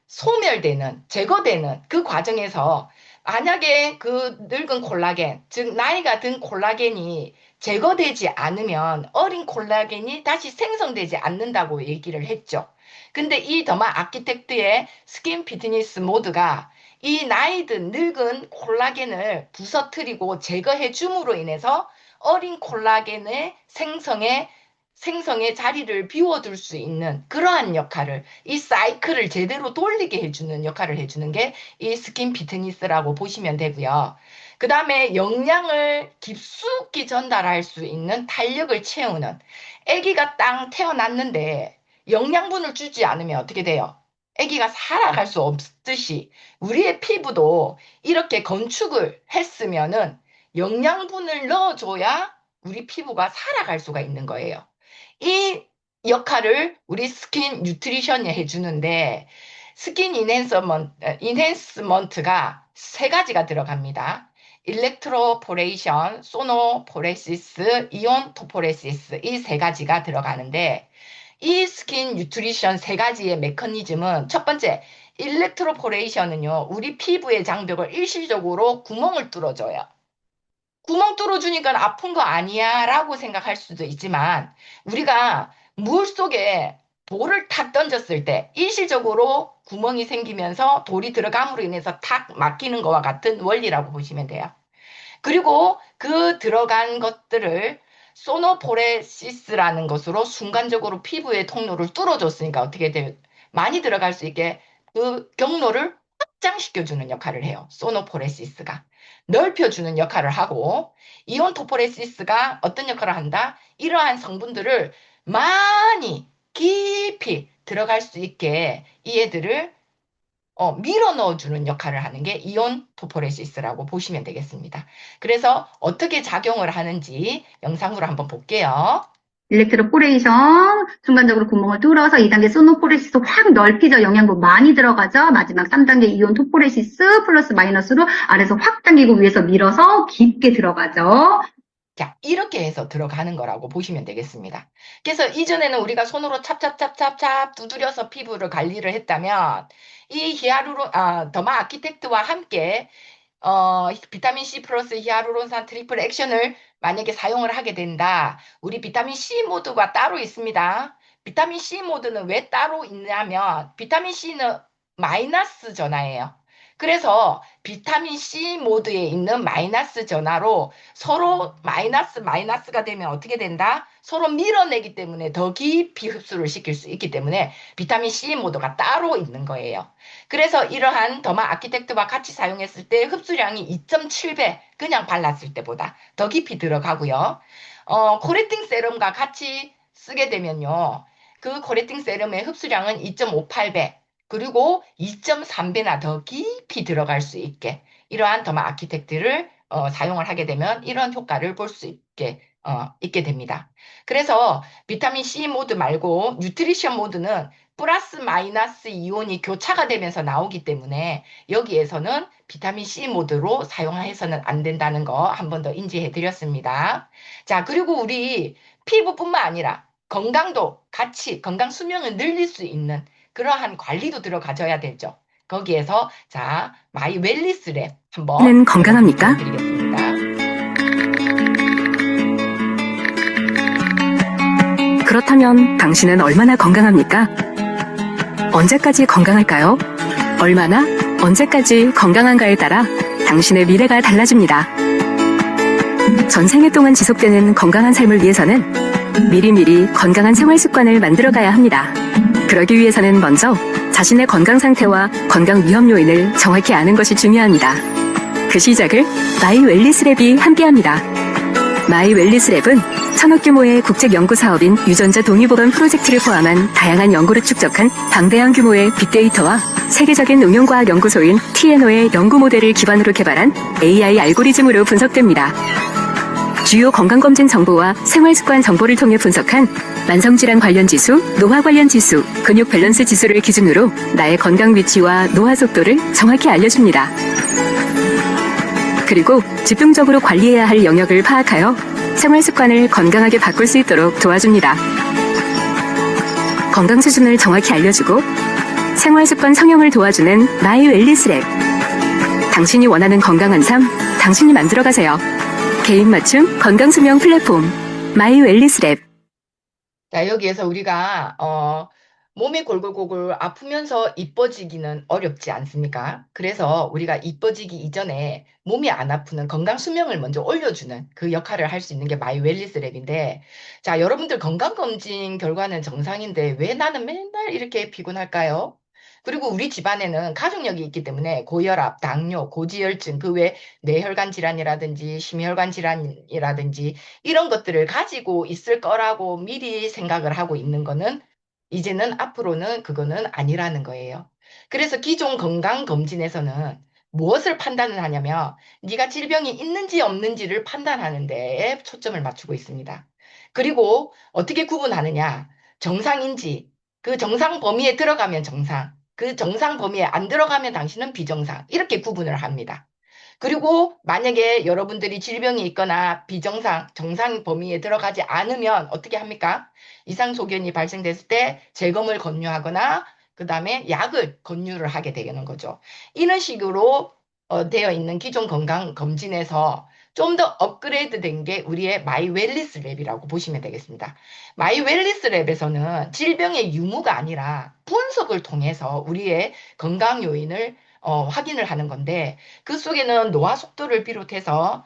소멸되는 제거되는 그 과정에서 만약에 그 늙은 콜라겐, 즉 나이가 든 콜라겐이 제거되지 않으면 어린 콜라겐이 다시 생성되지 않는다고 얘기를 했죠. 근데 이 더마 아키텍트의 스킨 피트니스 모드가 이 나이 든 늙은 콜라겐을 부서뜨리고 제거해 줌으로 인해서 어린 콜라겐의 생성의 자리를 비워둘 수 있는 그러한 역할을, 이 사이클을 제대로 돌리게 해주는 역할을 해주는 게 이 스킨 피트니스라고 보시면 되고요. 그 다음에 영양을 깊숙이 전달할 수 있는 탄력을 채우는, 아기가 땅 태어났는데 영양분을 주지 않으면 어떻게 돼요? 아기가 살아갈 수 없듯이 우리의 피부도 이렇게 건축을 했으면은 영양분을 넣어줘야 우리 피부가 살아갈 수가 있는 거예요. 이 역할을 우리 스킨 뉴트리션이 해주는데 스킨 인핸스먼트가 세 가지가 들어갑니다. 일렉트로포레이션, 소노포레시스, 이온 토포레시스 이 세 가지가 들어가는데 이 스킨 뉴트리션 세 가지의 메커니즘은 첫 번째, 일렉트로포레이션은요, 우리 피부의 장벽을 일시적으로 구멍을 뚫어줘요. 구멍 뚫어주니까 아픈 거 아니야 라고 생각할 수도 있지만 우리가 물 속에 돌을 탁 던졌을 때 일시적으로 구멍이 생기면서 돌이 들어감으로 인해서 탁 막히는 거와 같은 원리라고 보시면 돼요. 그리고 그 들어간 것들을 소노포레시스라는 것으로 순간적으로 피부의 통로를 뚫어줬으니까 어떻게 돼요? 많이 들어갈 수 있게 그 경로를 확장시켜주는 역할을 해요. 소노포레시스가. 넓혀주는 역할을 하고, 이온토포레시스가 어떤 역할을 한다? 이러한 성분들을 많이 깊이 들어갈 수 있게 이 애들을 밀어 넣어주는 역할을 하는 게 이온 토포레시스라고 보시면 되겠습니다. 그래서 어떻게 작용을 하는지 영상으로 한번 볼게요. 일렉트로포레이션, 순간적으로 구멍을 뚫어서 2단계 소노포레시스 확 넓히죠. 영양분 많이 들어가죠. 마지막 3단계 이온 토포레시스 플러스 마이너스로 아래에서 확 당기고 위에서 밀어서 깊게 들어가죠. 자, 이렇게 해서 들어가는 거라고 보시면 되겠습니다. 그래서 이전에는 우리가 손으로 찹찹찹찹찹 두드려서 피부를 관리를 했다면 이 더마 아키텍트와 함께 비타민 C 플러스 히아루론산 트리플 액션을 만약에 사용을 하게 된다. 우리 비타민 C 모드가 따로 있습니다. 비타민 C 모드는 왜 따로 있냐면 비타민 C는 마이너스 전하예요. 그래서 비타민 C 모드에 있는 마이너스 전하로 서로 마이너스가 되면 어떻게 된다? 서로 밀어내기 때문에 더 깊이 흡수를 시킬 수 있기 때문에 비타민 C 모드가 따로 있는 거예요. 그래서 이러한 더마 아키텍트와 같이 사용했을 때 흡수량이 2.7배 그냥 발랐을 때보다 더 깊이 들어가고요. 코레팅 세럼과 같이 쓰게 되면요. 그 코레팅 세럼의 흡수량은 2.58배. 그리고 2.3배나 더 깊이 들어갈 수 있게 이러한 더마 아키텍트를 사용을 하게 되면 이런 효과를 볼 수 있게 됩니다. 그래서 비타민 C 모드 말고 뉴트리션 모드는 플러스 마이너스 이온이 교차가 되면서 나오기 때문에 여기에서는 비타민 C 모드로 사용해서는 안 된다는 거 한 번 더 인지해 드렸습니다. 자, 그리고 우리 피부뿐만 아니라 건강도 같이 건강 수명을 늘릴 수 있는 그러한 관리도 들어가져야 되죠. 거기에서 자, 마이 웰리스 랩 한번 는 여러분께 건강합니까? 보여드리겠습니다. 그렇다면 당신은 얼마나 건강합니까? 언제까지 건강할까요? 얼마나, 언제까지 건강한가에 따라 당신의 미래가 달라집니다. 전생에 동안 지속되는 건강한 삶을 위해서는 미리미리 건강한 생활 습관을 만들어가야 합니다. 그러기 위해서는 먼저 자신의 건강 상태와 건강 위험 요인을 정확히 아는 것이 중요합니다. 그 시작을 마이 웰리스 랩이 함께합니다. 마이 웰리스 랩은 천억 규모의 국책 연구 사업인 유전자 동의보건 프로젝트를 포함한 다양한 연구를 축적한 방대한 규모의 빅데이터와 세계적인 응용과학 연구소인 TNO의 연구 모델을 기반으로 개발한 AI 알고리즘으로 분석됩니다. 주요 건강검진 정보와 생활습관 정보를 통해 분석한 만성질환 관련 지수, 노화 관련 지수, 근육 밸런스 지수를 기준으로 나의 건강 위치와 노화 속도를 정확히 알려줍니다. 그리고 집중적으로 관리해야 할 영역을 파악하여 생활습관을 건강하게 바꿀 수 있도록 도와줍니다. 건강 수준을 정확히 알려주고 생활습관 성형을 도와주는 마이 웰리스 랩. 당신이 원하는 건강한 삶, 당신이 만들어가세요. 개인 맞춤 건강수명 플랫폼 마이 웰리스 랩. 자, 여기에서 우리가 몸이 골골골골 아프면서 이뻐지기는 어렵지 않습니까? 그래서 우리가 이뻐지기 이전에 몸이 안 아프는 건강 수명을 먼저 올려주는 그 역할을 할 수 있는 게 마이 웰리스 랩인데, 자, 여러분들 건강검진 결과는 정상인데 왜 나는 맨날 이렇게 피곤할까요? 그리고 우리 집안에는 가족력이 있기 때문에 고혈압, 당뇨, 고지혈증, 그 외 뇌혈관 질환이라든지 심혈관 질환이라든지 이런 것들을 가지고 있을 거라고 미리 생각을 하고 있는 거는 이제는 앞으로는 그거는 아니라는 거예요. 그래서 기존 건강검진에서는 무엇을 판단을 하냐면 네가 질병이 있는지 없는지를 판단하는 데에 초점을 맞추고 있습니다. 그리고 어떻게 구분하느냐? 정상인지 그 정상 범위에 들어가면 정상, 그 정상 범위에 안 들어가면 당신은 비정상 이렇게 구분을 합니다. 그리고 만약에 여러분들이 질병이 있거나 비정상, 정상 범위에 들어가지 않으면 어떻게 합니까? 이상소견이 발생됐을 때 재검을 권유하거나 그 다음에 약을 권유를 하게 되는 거죠. 이런 식으로 되어 있는 기존 건강검진에서 좀 더 업그레이드 된 게 우리의 마이 웰리스 랩이라고 보시면 되겠습니다. 마이 웰리스 랩에서는 질병의 유무가 아니라 분석을 통해서 우리의 건강 요인을 확인을 하는 건데 그 속에는 노화 속도를 비롯해서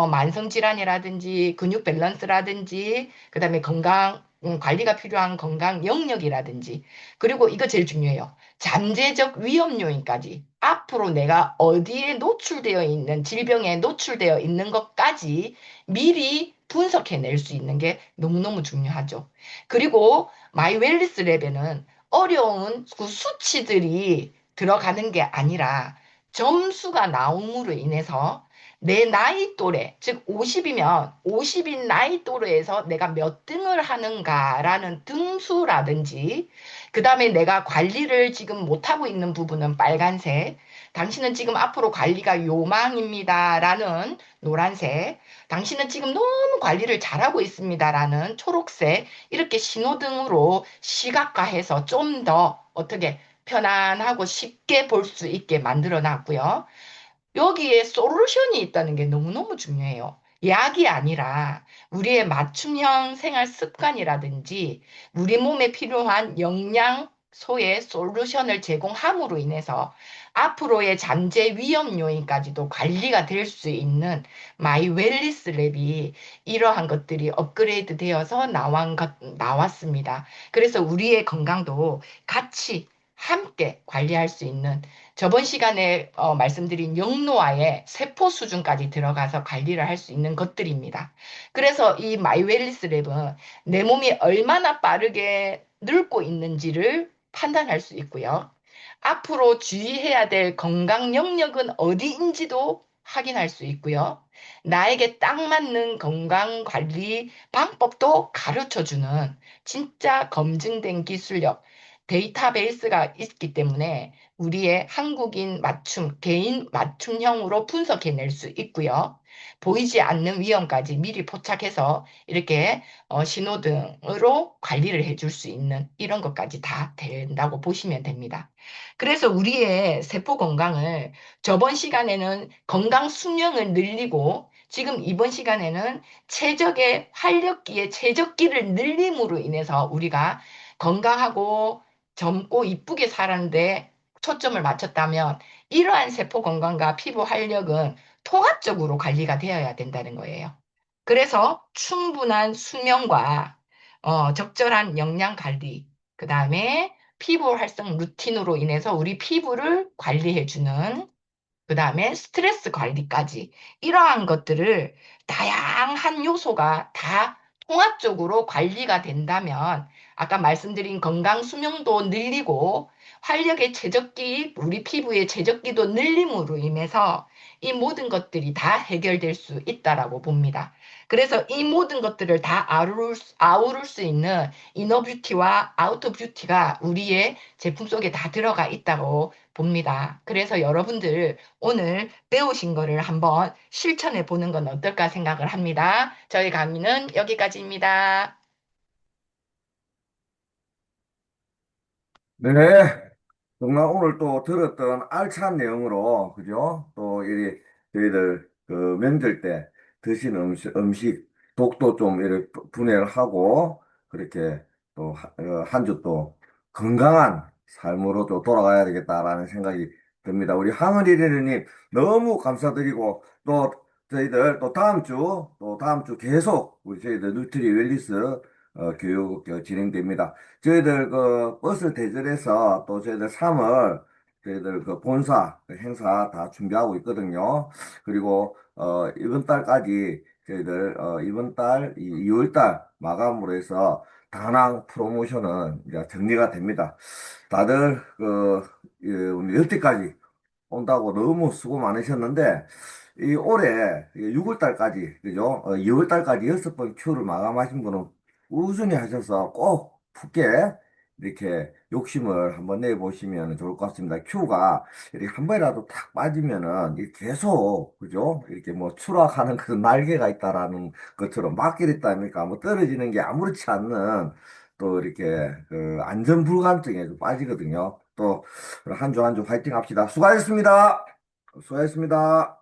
만성 질환이라든지 근육 밸런스라든지 그다음에 건강 관리가 필요한 건강 영역이라든지 그리고 이거 제일 중요해요. 잠재적 위험 요인까지 앞으로 내가 어디에 노출되어 있는 질병에 노출되어 있는 것까지 미리 분석해낼 수 있는 게 너무너무 중요하죠. 그리고 마이 웰리스 랩에는 어려운 그 수치들이 들어가는 게 아니라 점수가 나옴으로 인해서 내 나이 또래, 즉 50이면 50인 나이 또래에서 내가 몇 등을 하는가라는 등수라든지, 그 다음에 내가 관리를 지금 못하고 있는 부분은 빨간색, 당신은 지금 앞으로 관리가 요망입니다라는 노란색, 당신은 지금 너무 관리를 잘하고 있습니다라는 초록색, 이렇게 신호등으로 시각화해서 좀 더 어떻게 편안하고 쉽게 볼 수 있게 만들어 놨고요. 여기에 솔루션이 있다는 게 너무너무 중요해요. 약이 아니라 우리의 맞춤형 생활 습관이라든지 우리 몸에 필요한 영양소의 솔루션을 제공함으로 인해서 앞으로의 잠재 위험 요인까지도 관리가 될 수 있는 마이 웰리스 랩이 이러한 것들이 업그레이드 되어서 나왔습니다. 그래서 우리의 건강도 같이 함께 관리할 수 있는 저번 시간에 말씀드린 영노화의 세포 수준까지 들어가서 관리를 할 수 있는 것들입니다. 그래서 이 마이웰리스 랩은 내 몸이 얼마나 빠르게 늙고 있는지를 판단할 수 있고요. 앞으로 주의해야 될 건강 영역은 어디인지도 확인할 수 있고요. 나에게 딱 맞는 건강 관리 방법도 가르쳐 주는 진짜 검증된 기술력, 데이터베이스가 있기 때문에 우리의 한국인 맞춤, 개인 맞춤형으로 분석해낼 수 있고요. 보이지 않는 위험까지 미리 포착해서 이렇게 신호등으로 관리를 해줄 수 있는 이런 것까지 다 된다고 보시면 됩니다. 그래서 우리의 세포 건강을 저번 시간에는 건강 수명을 늘리고 지금 이번 시간에는 최적의 활력기의 최적기를 늘림으로 인해서 우리가 건강하고 젊고 이쁘게 사는데 초점을 맞췄다면 이러한 세포 건강과 피부 활력은 통합적으로 관리가 되어야 된다는 거예요. 그래서 충분한 수면과 적절한 영양 관리, 그 다음에 피부 활성 루틴으로 인해서 우리 피부를 관리해주는 그 다음에 스트레스 관리까지 이러한 것들을 다양한 요소가 다 통합적으로 관리가 된다면 아까 말씀드린 건강 수명도 늘리고 활력의 최적기, 우리 피부의 최적기도 늘림으로 인해서 이 모든 것들이 다 해결될 수 있다라고 봅니다. 그래서 이 모든 것들을 다 아우를 수 있는 이너 뷰티와 아우터 뷰티가 우리의 제품 속에 다 들어가 있다고 봅니다. 그래서 여러분들 오늘 배우신 거를 한번 실천해 보는 건 어떨까 생각을 합니다. 저희 강의는 여기까지입니다. 네, 정말 오늘 또 들었던 알찬 내용으로, 그죠? 또, 이, 저희들, 그, 명절 때 드신 음식, 독도 좀 이렇게 분해를 하고, 그렇게 또, 한 주 또 건강한 삶으로 또 돌아가야 되겠다라는 생각이 듭니다. 우리 항은이리님 너무 감사드리고, 또, 저희들 또 다음 주 계속 우리 저희들 누트리 웰리스 교육 진행됩니다. 저희들 그 버스 대절에서 또 저희들 3월 저희들 그 본사 그 행사 다 준비하고 있거든요. 그리고 이번 달까지 저희들 이번 달 2월 달 마감으로 해서 다낭 프로모션은 이제 정리가 됩니다. 다들 오늘 여태까지 온다고 너무 수고 많으셨는데, 이 올해 6월 달까지, 그죠? 2월 달까지 6번 큐를 마감하신 분은 꾸준히 하셔서 꼭 붙게 이렇게 욕심을 한번 내보시면 좋을 것 같습니다. 큐가 이렇게 한 번이라도 탁 빠지면은 이게 계속, 그죠? 이렇게 뭐 추락하는 그런 날개가 있다라는 것처럼 막길 있다니까 뭐 떨어지는 게 아무렇지 않는 또 이렇게 그 안전 불감증에 좀 빠지거든요. 또 한 주 한 주 화이팅 합시다. 수고하셨습니다. 수고하셨습니다.